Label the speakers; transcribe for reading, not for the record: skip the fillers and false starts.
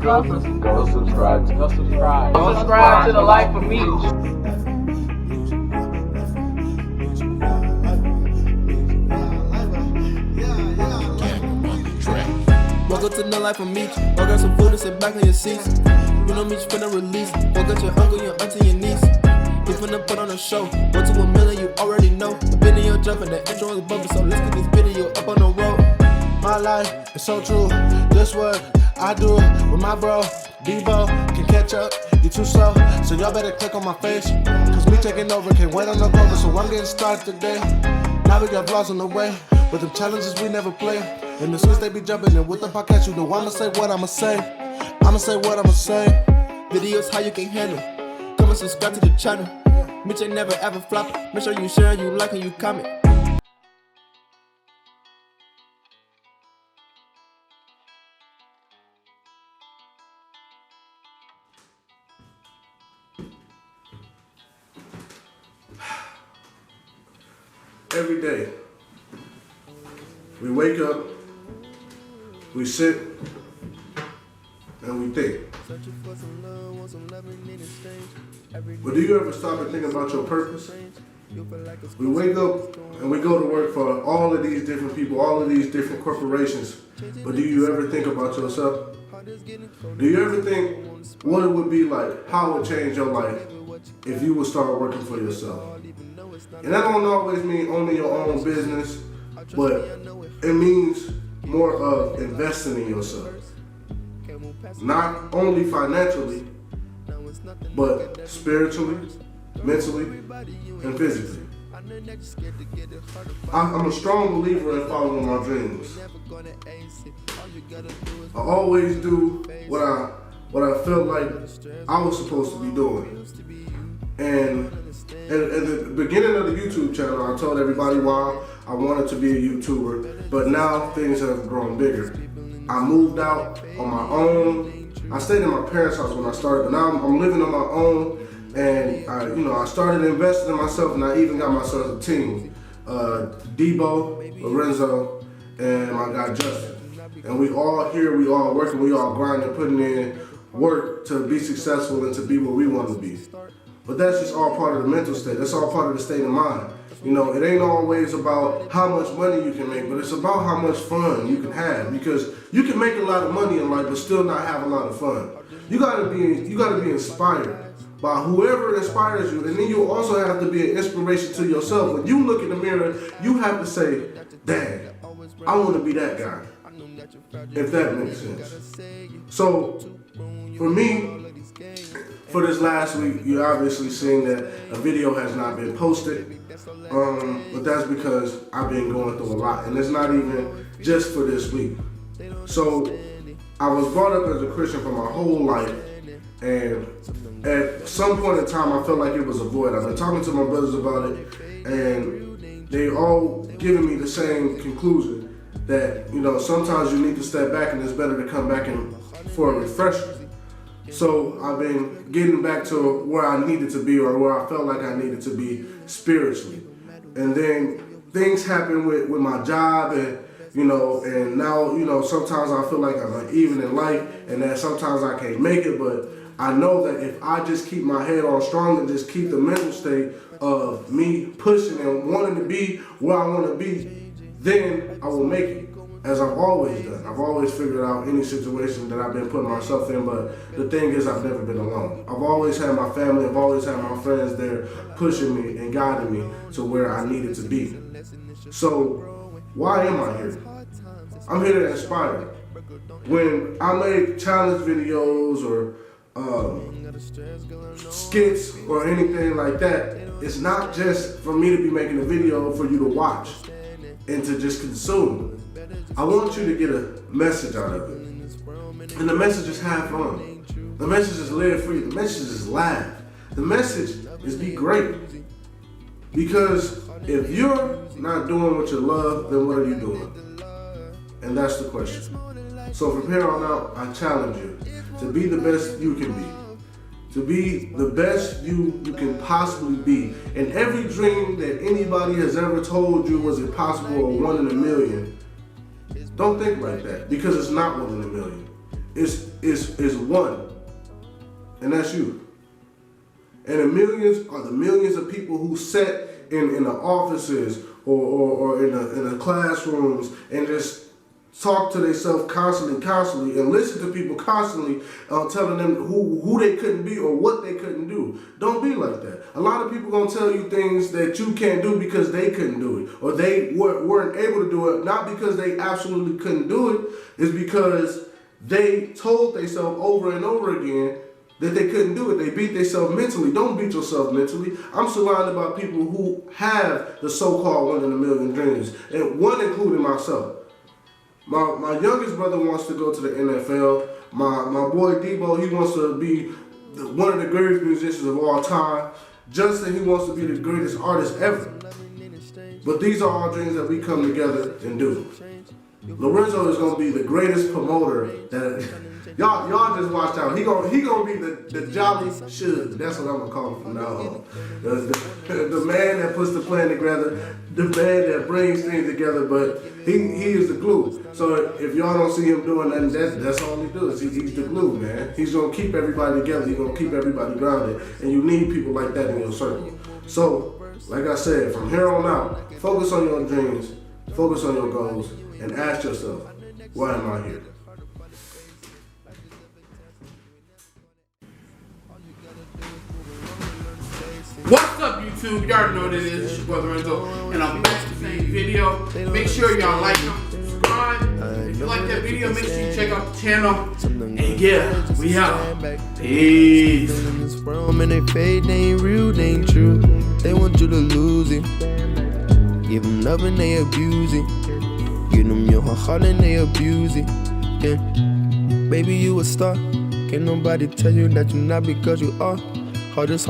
Speaker 1: Go subscribe.
Speaker 2: Go subscribe. Go subscribe to the Life of Meech.
Speaker 3: Welcome to the Life of Meech. Go grab some food and sit back on your seats. You know Meech finna release. Go get your uncle, your auntie, your niece. We finna put on a show. 1 to a million, you already know. The video jumping, the intro is bumping, so let's get this video up on the road. My life is so true. This what I do with my bro. Debo can catch up. You too slow, so y'all better click on my face. Cause me taking over, can't wait on the cover, so I'm getting started today. Now we got vlogs on the way, but the challenges we never play. And the switch they be jumping, and with the podcast you know I'ma say what I'ma say. I'ma say what I'ma say. Videos how you can handle. Come and subscribe to the channel. Mitch ain't never ever flop. Make sure you share, you like, and you comment.
Speaker 4: Every day, we wake up, we sit, and we think. But do you ever stop and think about your purpose? We wake up and we go to work for all of these different people, all of these different corporations. But do you ever think about yourself? Do you ever think what it would be like, how it would change your life if you would start working for yourself? And that don't always mean owning your own business, but it means more of investing in yourself. Not only financially, but spiritually, mentally, and physically. I'm a strong believer in following my dreams. I always do what I felt like I was supposed to be doing. And at the beginning of the YouTube channel, I told everybody why I wanted to be a YouTuber, but now things have grown bigger. I moved out on my own. I stayed in my parents' house when I started, but now I'm living on my own, and I started investing in myself, and I even got myself a team. Debo, Lorenzo, and my guy Justin. And we all here, we all working, we all grinding, putting in work to be successful and to be where we want to be. But that's just all part of the mental state. That's all part of the state of mind. You know, it ain't always about how much money you can make, but it's about how much fun you can have. Because you can make a lot of money in life, but still not have a lot of fun. You gotta be inspired by whoever inspires you, and then you also have to be an inspiration to yourself. When you look in the mirror, you have to say, "Dang, I want to be that guy." If that makes sense. So, for me, for this last week, you obviously seen that a video has not been posted, but that's because I've been going through a lot, and it's not even just for this week. So I was brought up as a Christian for my whole life, and at some point in time, I felt like it was a void. I've been talking to my brothers about it, and they all giving me the same conclusion that, sometimes you need to step back, and it's better to come back in for a refresher. So I've been getting back to where I needed to be, or where I felt like I needed to be spiritually. And then things happen with my job, and and now, sometimes I feel like I'm uneven in life, and that sometimes I can't make it, but I know that if I just keep my head on strong and just keep the mental state of me pushing and wanting to be where I want to be, then I will make it. As I've always done. I've always figured out any situation that I've been putting myself in, but the thing is I've never been alone. I've always had my family, I've always had my friends there pushing me and guiding me to where I needed to be. So, why am I here? I'm here to inspire. When I make challenge videos or skits or anything like that, it's not just for me to be making a video for you to watch and to just consume. I want you to get a message out of it. And the message is have fun. The message is live free. The message is laugh. The message is be great. Because if you're not doing what you love, then what are you doing? And that's the question. So from here on out, I challenge you to be the best you can be. To be the best you can possibly be. And every dream that anybody has ever told you was impossible or 1 in a million, don't think like that, because it's not 1 in a million. is one, and that's you. And the millions are the millions of people who sat in the offices or in the classrooms and just talk to themselves constantly, and listen to people constantly telling them who they couldn't be or what they couldn't do. Don't be like that. A lot of people gonna tell you things that you can't do because they couldn't do it, or they weren't able to do it, not because they absolutely couldn't do it, it's because they told themselves over and over again that they couldn't do it. They beat themselves mentally. Don't beat yourself mentally. I'm surrounded by people who have the so-called 1 in a million dreams, and one including myself. My youngest brother wants to go to the NFL. My boy Debo, he wants to be one of the greatest musicians of all time. Justin, he wants to be the greatest artist ever. But these are all dreams that we come together and do. Lorenzo is gonna be the greatest promoter that y'all just watch out. He gonna be the Jolly Shug. That's what I'm gonna call him from now on. The man that puts the plan together, the man that brings things together. But he is the glue. So if y'all don't see him doing nothing, that's all he does. He's the glue, man. He's gonna keep everybody together. He's gonna keep everybody grounded, and you need people like that in your circle. So, like I said, from here on out, focus on your dreams, focus on your goals, and ask yourself, why am I here?
Speaker 5: What's up, YouTube? You already know what it is. It's your brother Renzo, and I'm back to the video. Make sure y'all like and subscribe. If you like that video, make sure you check out the channel. And yeah, we out. Peace.
Speaker 3: And they fade, they ain't real, they ain't true. They want you to lose it. Give them love and they abuse it. Give them your heart and they abuse it. Yeah. Baby, you a star. Can't nobody tell you that you're not because you are. Hardest